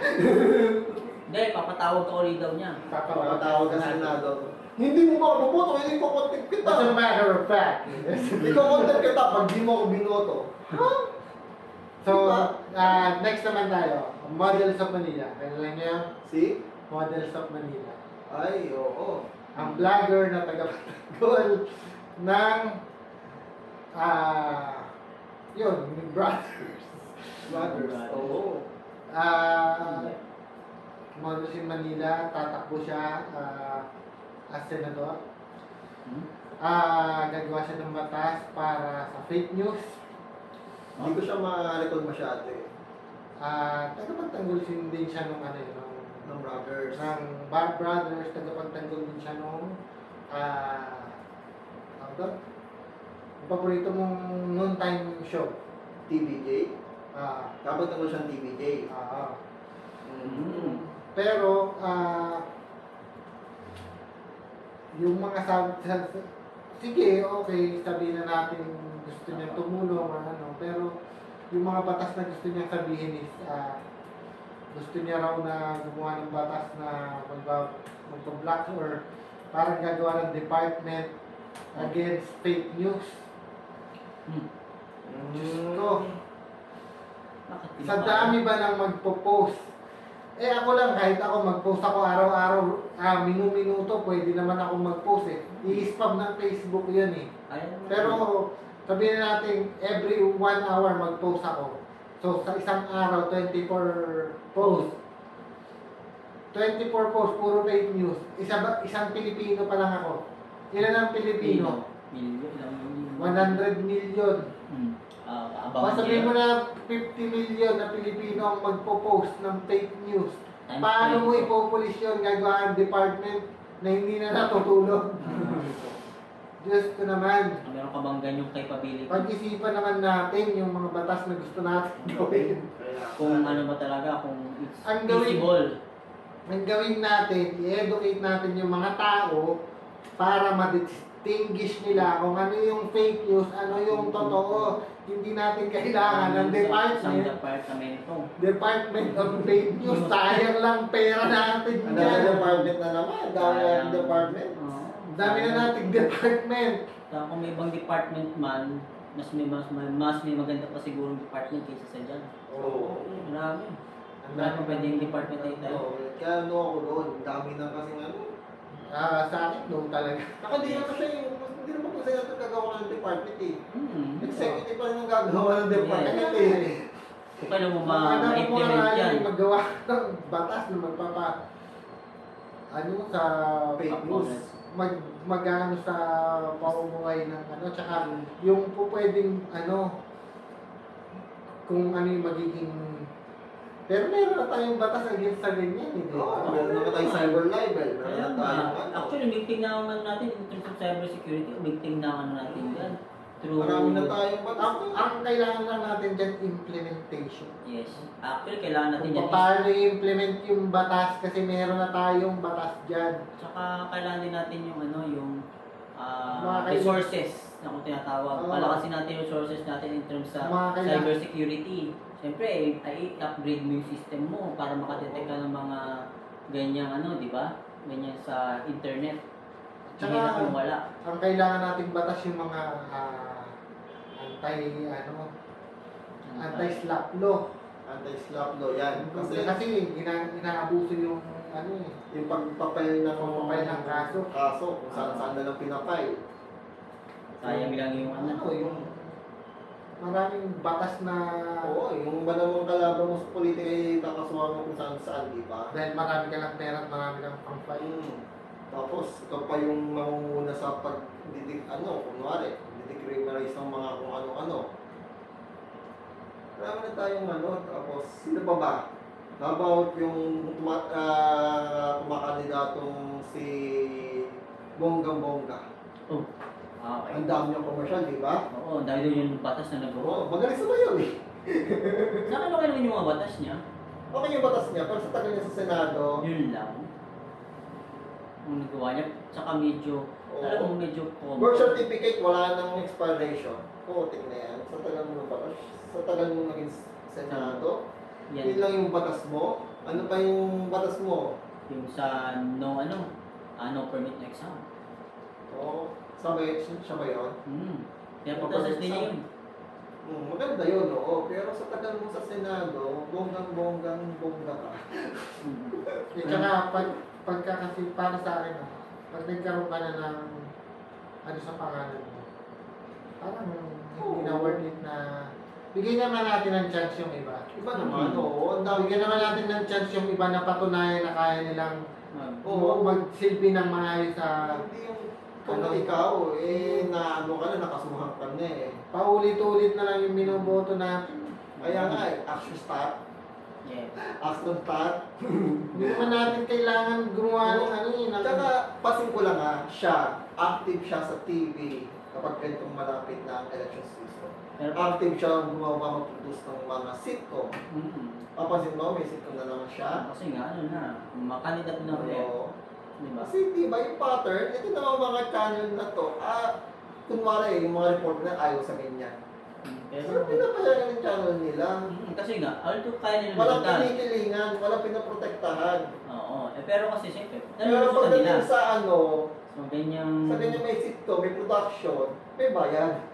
Hindi, papatawag ka ulit daw niya. Papatawag ka sa Senado. Hindi mo ba ako buboto, hindi ko contact kita. As a matter of fact. Hindi ko contact kita pag di mo ako binoto. Ha? So, next naman tayo. Models of Manila. Kaya lang niya, Si? Models of Manila. Ay, oo. Ang vlogger na tagapagtanggol ng yun, yung brothers. Vloggers. Oo. Models in Manila, tatakbo siya as senador. Gagawa siya ng batas para sa fake news. Hindi ko siya ma-recall masyado eh. Tagapagtanggol din siya nung ano yun, Ng vloggers. ng Bar Brothers, tagapagtanggol din siya nung ano ba? Yung paborito mong noontime show. TVJ. Ah, Dapat ako siyang TVJ. pero yung mga sige, okay, sabihin na natin gusto niyang tumulong o ano, pero yung mga batas na gusto niyang sabihin is gusto niya raw na gumawa ng batas na magpa-block or parang gagawa ng department against fake news. Diyos ko, sa dami ba nang magpo-post? Ako lang, kahit ako mag-post ako araw-araw, minu-minuto, pwede naman ako mag-post eh. I-spam ng Facebook yun eh. Pero sabihin natin, every 1 hour mag-post ako. So sa isang araw, 24 post. 24 posts, puro fake news. Isang Pilipino pa lang ako. Ilan ang Pilipino? Ilang million? 100 million. Abangan Sabihin mo nila. na 50 million na Pilipino ang magpo-post ng fake news. Times Paano mo 24. ipopulis yun? Gagawa ang department na hindi na natutulog. Diyos ko naman. Meron ka bang ganyong capability? Pag-isipan naman natin yung mga batas na gusto natin gawin. Kung ano ba talaga, kung it's Ang gawin- feasible. Ang gawin natin, i-educate natin yung mga tao para ma-distinguish nila kung ano yung fake news, ano yung totoo. Hindi natin kailangan ng Isang department department of fake news. Sayang lang pera natin Ang dami dyan. department na naman. Ang dami Sayang. ng department. Oo. Ang dami na nating department. Kaya kung may ibang department man, mas may maganda pa siguro department kaysa sa dyan. Oo. Marami. Ang Wala dami pa pwedeng department ay tayo. Oo. Kaya ano ako doon, dami na kasing ano. Sa akin, no talaga. Saka di naman siya yung, hindi naman kasi natin gagawa ng department eh. Executive pa rin ang gagawa ng department eh. Kung kailan mo Ano mo ma-implement nga yan. yung maggawa ng batas na magpapa ano sa Fake news. mag-ano sa pamumuhay ng ano, tsaka yung po pwedeng ano, kung ano yung magiging, pero meron na tayong batas against sa ganyan, hindi Oo, ba? meron naman tayong cyber libel. Meron Kaya na tayong nga. ano. Actually, umigting na ang ano natin in terms of cyber security, umigting na ang ano natin yan. Through, Marami na tayong batas. Ang kailangan lang natin dyan, implementation. Yes. Actually, kailangan natin Kung yan. paano i-implement yung batas, kasi meron na tayong batas dyan. Tsaka kailangan din natin yung ano, yung Mga resources na kung tinatawag. Oo. Palakasin natin yung resources natin in terms sa Mga kailangan. cyber security. Siyempre, i-upgrade mo yung system mo para makadetect ka ng mga ganyang ano, di ba? Ganyan sa internet. Tsaka, Mahirap kung wala. ang kailangan nating batas yung mga anti-slap law. Anti-slap law yan. Kasi inaabuso yung ano eh. Yung pagpapay ng Pagpapay ng kaso. kung saan na lang pinapay. Sayang lang yung ano. Ano yung maraming batas na Oo, yung ba namang kalaban mo sa politika ay kakasuhan mo kung saan, di ba? dahil marami ka lang pera at marami kang pang-fight. Tapos, ikaw pa yung mamumuna sa kunwari, didecriminalize ng mga kung ano-ano. Marami na tayong ano, tapos, sino pa ba? How about yung kumakandidatong si Bonggang-Bongga? Oh. Okay. Ang dami niyang commercial, di ba? Oo, dahil doon yung batas na nagawa. Oo, magaling sa bayo eh. Saan ano naman yung mga batas niya? Okay yung batas niya, pero sa tagal niya sa Senado, Yun lang. Ang nagawa niya, tsaka medyo, Oo. alam mo medyo birth certificate, wala nang expiration. Putik na yan. Sa tagal mo ng batas. Sa tagal mo naging Senado, yan. yun lang yung batas mo. Ano pa yung batas mo? Yung sa no permit na exam. Oo. Sabay, siya ba yun? Kaya patasas din niya yun. Maganda yun, oo. Pero sa tagal mo sa Senado, bonggang-bongga ka. At saka pagka kasi para sa akin pag nagkaroon ka na ng ano sa pangalan mo, parang hindi na worth it na bigyan naman natin ng chance yung iba. Iba naman, oo. Ang dami Bigyan naman natin ng chance yung iba na patunayan na kaya nilang Oo. magsilbi ng maayos sa Hindi yung kung ikaw, na ano ka na, nakasuhan ka na eh. paulit-ulit na lang yung binoboto natin. Kaya nga eh, action start, Yeah. action start. Hindi naman natin kailangan gumawa ng ano yun. Tsaka, pasin ko lang siya, active siya sa TV kapag ganitong malapit na ang election season. Pero, Active siya gumawa mag-produce ng mga sitcom. Papansin mo, may sitcom na naman siya. kasi nga, ano na, makandidat na ulit. Oo. Diba? Kasi diba yung pattern, ito naman mga channel na to, kunwari yung mga report na ayaw sa ganyan. Pero Pero, pinapayagan yung channel nila. kasi nga, although kaya nila Walang magdal. kinikilingan, walang pinaprotektahan. Oo. Pero kasi siyempre, Pero gusto pagdating nila. sa So, ganyang, sa ganyan may sitcom, may production, may bayad.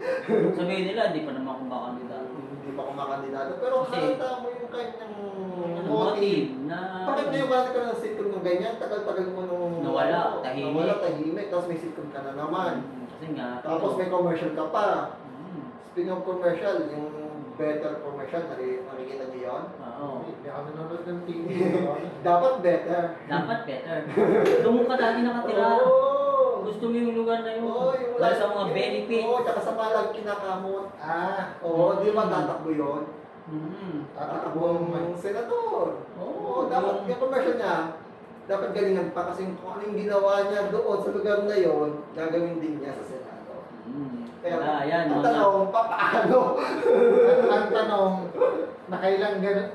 sabihin nila, di pa naman kumakandidat. Hindi pa kumakandidato. Pero Kasi- halata mo yung kanyang motive. Motive na, Bakit ngayon ka ka ng sitcom ng ganyan? Tagal-tagal mo nung Nawala, tahimik. Nawala, tahimik. Tapos may sitcom ka na naman. kasi nga, Tapos may commercial ka pa. Mm. Speaking of commercial, yung better commercial, nakikita niyo yun? Oo. Hindi ako nanonood ng TV. Dapat better. Dapat better. Doon ka dati nakatira. Oo. Gusto mo yung lugar na yun. Oo, yung Dahil sa mga benefits. Oo, tsaka sa palag kinakamot. Oo, Mm. di ba tatakbo yun? Tatakbo Tatakbo ng senador. Oo, dapat yung commercial niya, dapat galingan pa kasi kung ano yung ginawa niya doon sa lugar na yun, gagawin din niya sa Senado. Kaya, yan, ang mga- tanong, paano? Ang tanong,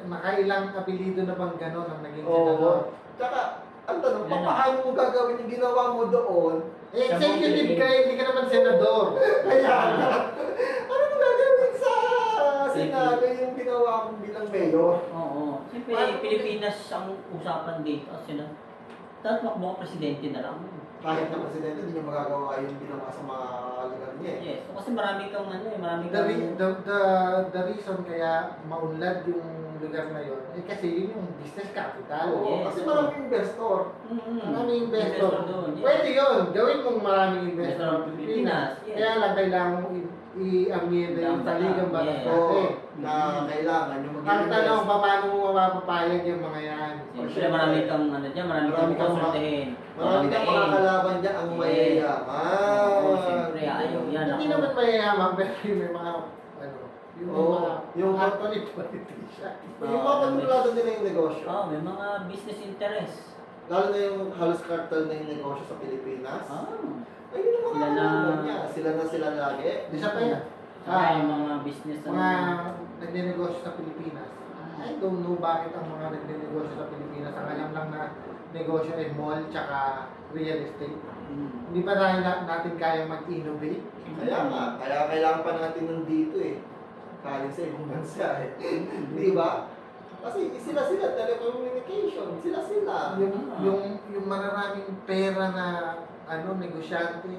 nakailang apelido na bang gano'n ang naging senador? Oo. Tsaka, ang tanong, Yan na. paano mo gagawin yung ginawa mo doon? Eh, executive ka, hindi ka naman senador. Kaya, ano mo gagawin sa Senado yung ginawa mo bilang mayor? Oo. Siyempre, Paano- Pilipinas ang usapan dito. Sila, dapat makbuha presidente na lang. Kahit na presidente, hindi niya magagawa yung ginawa sa mga lugar niya. Yes. So, kasi marami kang marami The, kang... the reason kaya maunlad yung lugar na yun, eh kasi yun yung business capital. Oo, Yes. kasi maraming investor. Maraming investor. doon. Yes. Pwede yun. Gawin mong maraming investor Investor ng ng Pilipinas. Pilipinas, yes. Kaya lang kailangan mong i-amyenda yung saligang batas Yes. natin. Na kailangan yung Ang tanong, paano mo mapapapayag yung mga yan? Siyempre, marami kang ano dyan, marami Marami kang kang konsultahin. Marami kang makakalaban dyan ang mayayaman. Oo, siyempre, ayaw yan. Hindi Ako. naman mayayaman, pero yung may mga, ano, yung Oo, mga, yung- actually politician. Yung mga kontrolado nila yung negosyo. Oh, may mga business interest. Lalo na yung halos cartel na yung negosyo sa Pilipinas. Ayun yung mga Sila na- ano niya. Sila lagi. Isa pa yan. Saka yung mga business Mga nagnenegosyo sa Pilipinas. I don't know bakit ang mga nagnenegosyo sa Pilipinas. Ang alam lang na negosyo ay mall tsaka real estate. Hindi pa natin kaya mag-innovate. Kaya nga, kaya kailangan pa natin nandito eh. Kaling sa ibang bansa eh. Di ba? Kasi sila, telecommunication, sila. Yung mararaming pera na negosyante,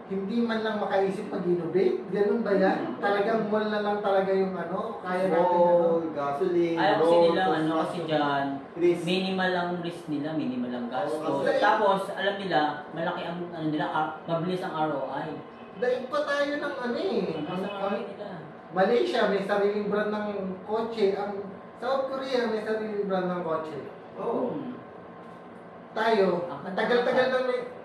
hindi man lang makaisip mag-innovate. Ganun ba yan? Talagang mall na lang talaga yung kaya natin gasoline, ayaw kasi road, nila kasi construction, dyan, risk. minimal ang risk nila, minimal ang gastos. Oo, kasi- Tapos, alam nila, malaki ang mabilis ang ROI. Daig pa tayo ng Mabilis ang ROI nila. Malaysia may sariling brand ng kotse. Ang South Korea may sariling brand ng kotse. Oo. Tayo, ang tagal-tagal na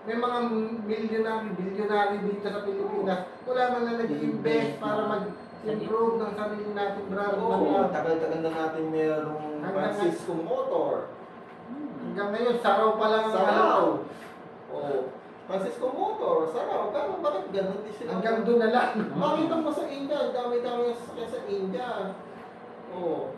may mga bilyonary dito sa Pilipinas. Wala man na nag-invest para mag-improve ng sarili nating brand. Oo, tagal-tagal na natin mayroong Hanggang- Francisco Motor. Hanggang ngayon, saraw pa lang ang Saraw. Oo. Francisco Motor, Saraw. Bakit ganun? Di sila. Hanggang doon na lang. Makita mo sa India, dami-dami yung sasakyan sa India. Oo.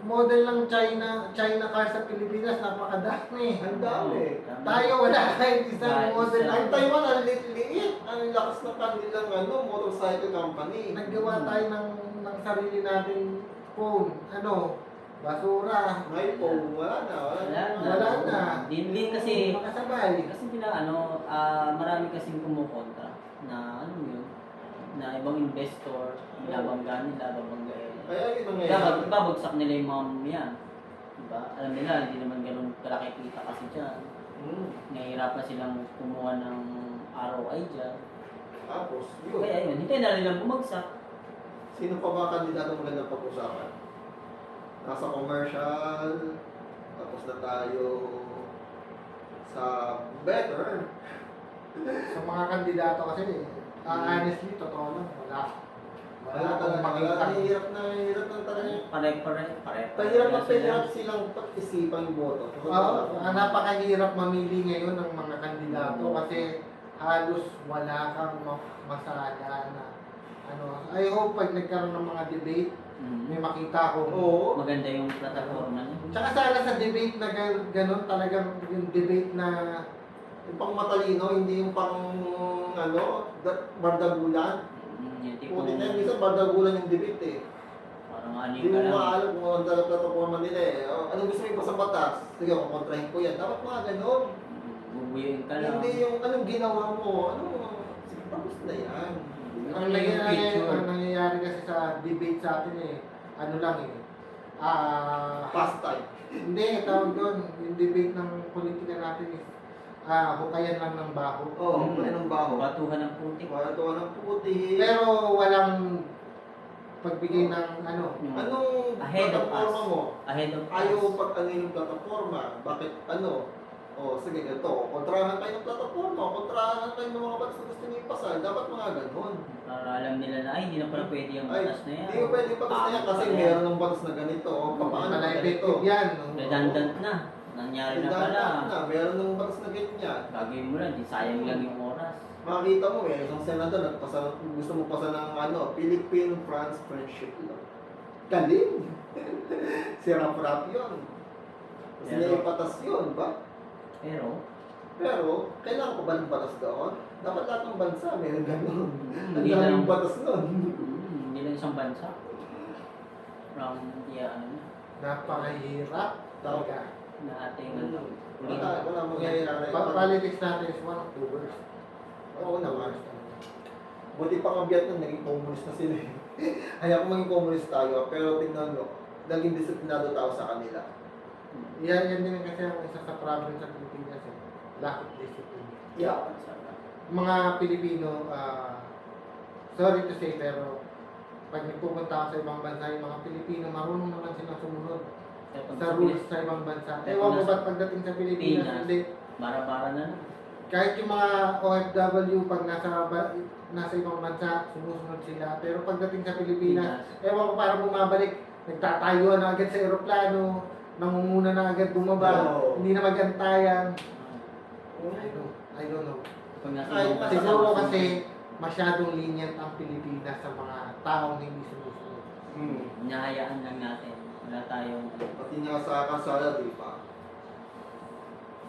Model ng China car sa Pilipinas, napakadami. Ang dami. Tayo wala kahit isang model. Ang Taiwan, ang liit. Ang lakas ng kanilang motorcycle company. Naggawa tayo ng sarili nating phone. Basura. May phone, wala na. Wala na. Hindi kasi, Makasabay. kasi marami kasing kumukontra na na ibang investor, babangga nila, Kaya yun ang Dapat babagsak nila yung mga yan. Diba? Alam nila, hindi naman ganun kalaki kita kasi dyan. Nahihirapan silang kumuha ng ROI dyan. Tapos, yun. Kaya yun, hintay na nilang bumagsak. Sino pa ba kandidato magandang pag-usapan? Nasa commercial, tapos na tayo sa better. Sa mga kandidato kasi, honestly, totoo lang, wala Wala akong talaga. makita. Hirap na talaga. Pare-pare. Pahirap silang pag-isipan yung boto. Napakahirap mamili ngayon ng mga kandidato kasi halos wala kang masala na I hope pag nagkaroon ng mga debate, may makita ko. Oo. Maganda yung plataforma niya. Tsaka sana sa debate na gano'n talagang yung debate na Yung pang matalino, hindi yung pang bardagulan. Yung Puti tipong na yun, minsan bardagulan yung debate eh. parang ano Hindi ka mo lang. maalam kung ano talaga plataforma nila eh. Anong gusto mo yung sa batas? Sige, kukontrahin ko yan. Dapat mga ganon. Bubuyuin ka lang. Hindi yung anong ginawa mo. Sige, tapos na yan. ang nangyayari kasi sa debate sa atin Past time. hindi, tawag doon, yung debate ng politika natin is hukayan lang ng baho. Oo, may nang baho. Batuhan ng putik. Kwarto ng puti. Pero walang pagbigay ng ano. Anong Ahead of plataforma us. mo? Ahead of Ayaw us. pag ano yung plataforma. Bakit ano? O sige, ito. Kontrahan kayo ng plataforma. Kontrahan kayo ng mga batas na gusto niyo ipasal. Dapat mga ganun. Para alam nila na, ay, hindi na pala pwede yung Ay, batas na yan. hindi ko pwede yung batas na yan kasi meron ng batas na ganito. O papaano Pala na ganito. effective yan. No? Redundant na. Nangyari na pala. Redundant na. Meron ng batas na ganyan. Gagawin mo lang, di sayang lang yung oras. Makikita mo isang senador nagpasa, gusto mo pasa ng ano, Philippine-France friendship law. Galing! Si Rap yun. Kasi Pero- niya ipatas yun, ba? Pero, Kailangan ko ba ng batas doon? Dapat lahat ng bansa meron ganun. Ang hindi daming lang, batas nun. hindi lang isang bansa. From, ano, Napakahirap talaga. na ating, ano, Wala mong nangyayari. Politics natin is one of the worst. Oo naman. Buti pa nga Vietnam, naging communist na sila. Ayaw ko maging communist tayo, pero tingnan mo, naging disiplinado tao sa kanila. Yan din kasi ang isa sa problem sa Pilipinas. Lack of discipline. Yeah. Mga Pilipino, sorry to say, pero pag nagpupunta ako sa ibang bansa, yung mga Pilipino, marunong naman silang sumunod sa rules sa ibang bansa. Ewan ko ba't pagdating sa Pilipinas, hindi. Bara-bara na. Kahit yung mga OFW, pag nasa ibang bansa, sumusunod sila. Pero pagdating sa Pilipinas, ewan ko parang bumabalik, nagtatayuan na agad sa eroplano, nangunguna na agad bumaba, Oo. hindi na magantayan. I don't know. Pag nasa Ay, ibang bansa, Siguro kasi masyadong lenient ang Pilipinas sa mga taong hindi sumusunod. Hinahayaan lang natin. Wala tayong, Pati nga sa kalsada, di ba?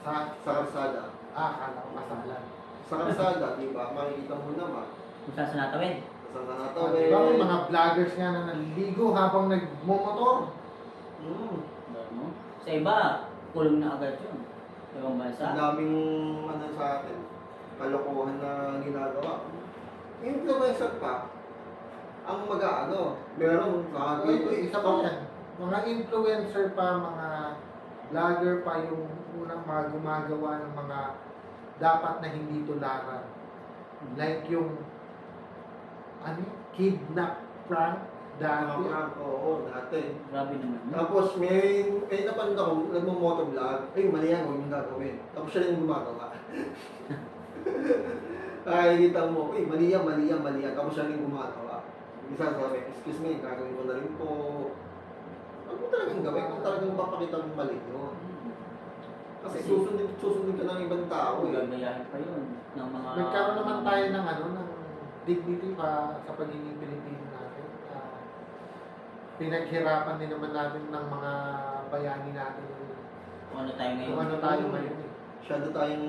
Sa Sa kalsada. akala ko masalan. Sa kalsada, di ba? Makikita mo naman. kung saan sa natawid. Sa Di nanatawid. ba may mga vloggers nga na naliligo habang nagmumotor? No? Sa iba, kulong na agad yun. Ibang Ang bansa. daming ano sa atin, kalokohan na ginagawa. Influencer pa, ang mag-ano, meron Isa pa yan. Mga influencer pa, mga vlogger pa yung unang mga gumagawa ng mga dapat na hindi tularan. Like yung kidnap prank dati. Oo, dati. Grabe naman yun. Tapos may napanood ako, nagmo-motovlog, ay mali yan, huwag yung gagawin. Tapos siya yung gumagawa. Nakikita mo, ay mali yan. Tapos siya yung gumagawa. Isa sabi, excuse me, gagawin ko na rin po. Ano mo talagang gawin kung talagang papakita ng mali yun? Kasi susundin ka ng ibang tao eh. Gagayahin pa yun. Ng mga... Nagkaroon naman tayo ng ng dignity pa sa pagiging Pilipino natin. Pinaghirapan din naman natin ng mga bayani natin Kung ano tayo ngayon. kung ano tayo ngayon. Masyado tayong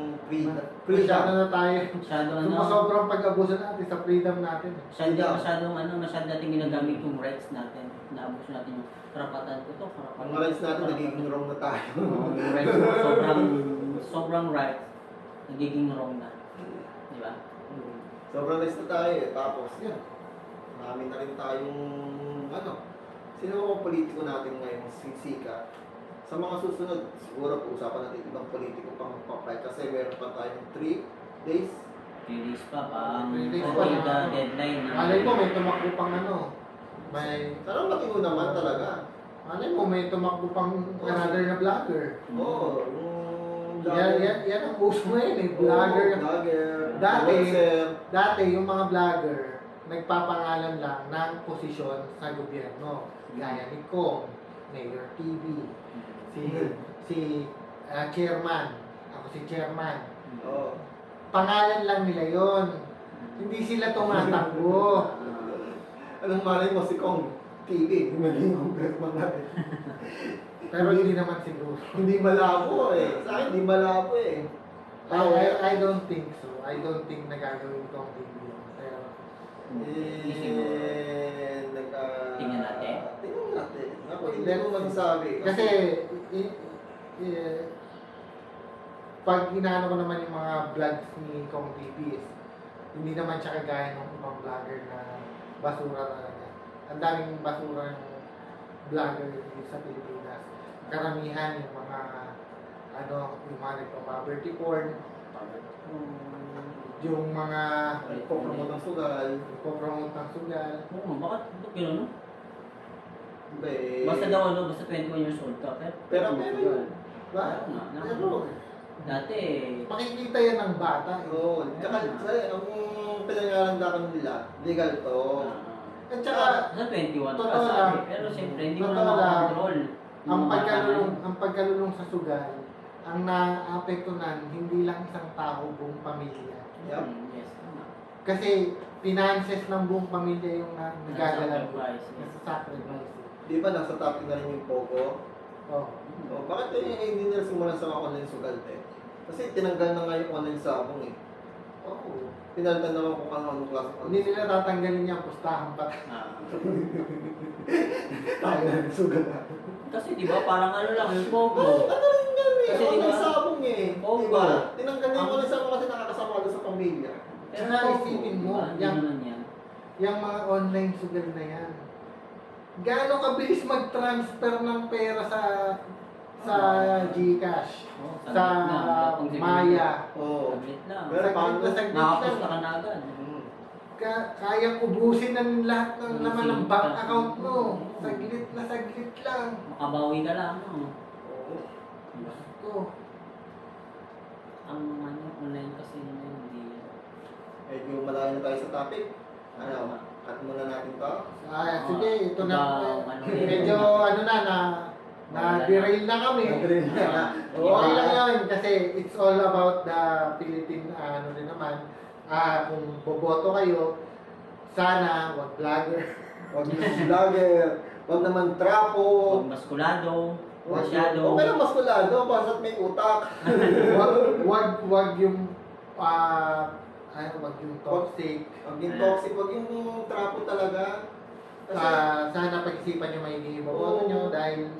Masyado na tayo. Masyado ano. Sobrang pag-abuso natin sa freedom natin. Masyado natin ginagamit yung rights natin. Naabuso natin yung karapatan ko to. Ang mga rights natin, nagiging wrong na tayo. Yung rights, sobrang right. Nagiging wrong na. Di ba? Sobrang rights na tayo eh. Tapos yun, marami na rin tayong sino mga politiko natin ngayon sisika. Sa mga susunod, siguro pag-usapan natin ibang politiko pang magpapay kasi meron pa tayong 3 days. Release pa pa. 3 days pa Until the na- deadline. Malay mo may tumakbo pang may Sana matino naman talaga. malay mo may tumakbo pang another na vlogger. Oo, yung Yan ang uso ngayon eh, vlogger. Vlogger. Dati, influencer. dati yung mga vlogger nagpapangalan lang ng posisyon sa gobyerno. Gaya ni Kong, Mayor TV, si chairman, ako si chairman. Oo. Pangalan lang nila yon. Hindi sila tumatakbo. Anong malay mo si Kong TV? Maging congressman natin. Pero hindi naman siguro. Hindi malabo eh. Sa akin, hindi malabo eh. I don't think so. I don't think nagagawin ko ang TV yun. Pero, Tingnan natin. Tingnan natin. Ako, hindi ko magsasabi. kasi, pag inaano ko naman yung mga vlogs ni Kong TV, hindi naman siya kagaya ng ibang vlogger na basura talaga. Ang daming basura ng vlogger dito sa Pilipinas. Karamihan yung mga yung mga nagpa-poverty porn, yung mga Nagpo-promote ng sugal. nagpo-promote ng sugal. Oo, bakit gano'n, no? Diba eh. Basta daw, ano, basta 21 years old ka. Pero yun. Ba? Oo nga, Pero, dati, makikita yan ng bata. Oo. Tsaka, ang pinangalandakan nila, legal to. At saka, sa 21 ka, totoo sabi. lang. Pero siyempre, hindi mo Totoo na lang. makakontrol. ang pagkalulong sa sugal, ang naapektuhan, hindi lang isang tao, buong pamilya. Yup. Yes, tama. Kasi, finances ng buong pamilya yung nagagalaw. Sacrifice, yes. Nasa sacrifice. Di ba nasa topic na rin yung Pogo? Oh. Oh, bakit hindi nila simulan sa mga online sugal, te? Kasi tinanggal na nga yung online sabong eh. Oo. Pinalitan naman kung anong klase. Hindi nila tatanggalin yung pustahan pa. Ah. Tayo na sugal na. Kasi di ba parang ano lang yung Pogo. Ano rin yan eh? Kasi Online diba- sabong eh. Pogo. Di ba? Tinanggal na yung online sabong kasi nakakasama doon sa pamilya. Pero Saka Pogo, isipin mo, hindi yung- naman yan. Yung mga online sugal na yan. Gaano kabilis mag-transfer ng pera sa GCash, Oh, sa saglit lang, wala pang siguro. Maya. Oo. Saglit lang. Pero paano? Saglit lang. Nakaposta ka na agad. Kayang ubusin ng lahat ng laman ng bank account mo. Oo. Saglit lang. Makabawi ka lang. No? Oo. Ito. Ang ano, online kasi hindi. Medyo malayo na tayo sa topic. Ano? Cut muna natin to. Sige, ito na. Ano, Medyo na-derail na kami. Na-derail na. Okay lang yun kasi it's all about the Philippine, ano din naman. Kung boboto kayo, sana wag vlogger. Huwag naman vlogger. Huwag naman trapo. Huwag maskulado, masyado. Okay lang maskulado. Basta't may utak. wag yung wag yung toxic. Huwag yung toxic. Huwag yung trapo talaga. Kasi Sana pag-isipan nyo maigi yung boboto nyo dahil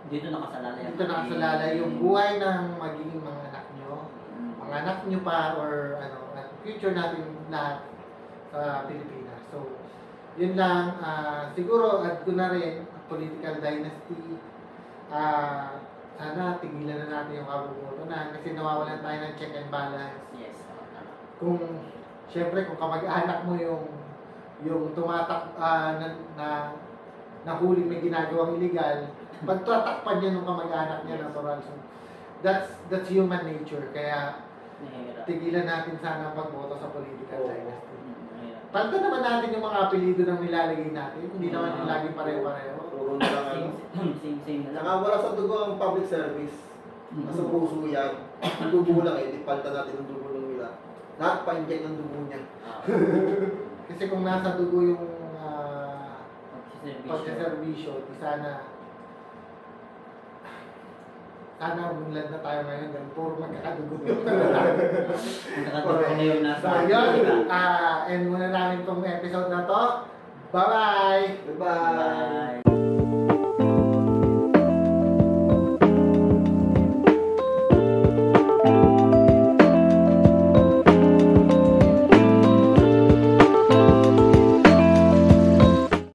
Dito nakasalala yan. dito nakasalala yung buhay ng magiging mga anak nyo. Mga anak nyo pa or at future natin lahat sa Pilipinas. So, yun lang. Siguro, add ko na rin, political dynasty. Sana tigilan na natin yung kabuboto na kasi nawawalan tayo ng check and balance. Yes. Tama. Kung, syempre, kung kamag-anak mo yung tumatak na huli may ginagawang illegal, pagtatakpan niya ng kamag-anak niya natural. So, that's human nature. Kaya, Nahihirap. tigilan natin sana ang pagboto sa political Oo. dynasty. Nahihirap. Panta naman natin yung mga apelido ng nilalagay natin. Hindi naman yung laging pareho-pareho. puro na lang ano. Same na lang. Saka wala sa dugo ang public service. Nasa puso yan. Ang dugo lang eh. Di palta natin ang dugo ng nila. Lahat pa-inject ng dugo niya. Kasi kung nasa dugo yung Pagsiservisyo. pagsaservisyo, di sana umunlad na tayo ngayon dahil puro magkakadugo. Magkakatuwa na yung nasa. So yun, end muna namin tong episode na to. Bye-bye! Bye-bye! Bye.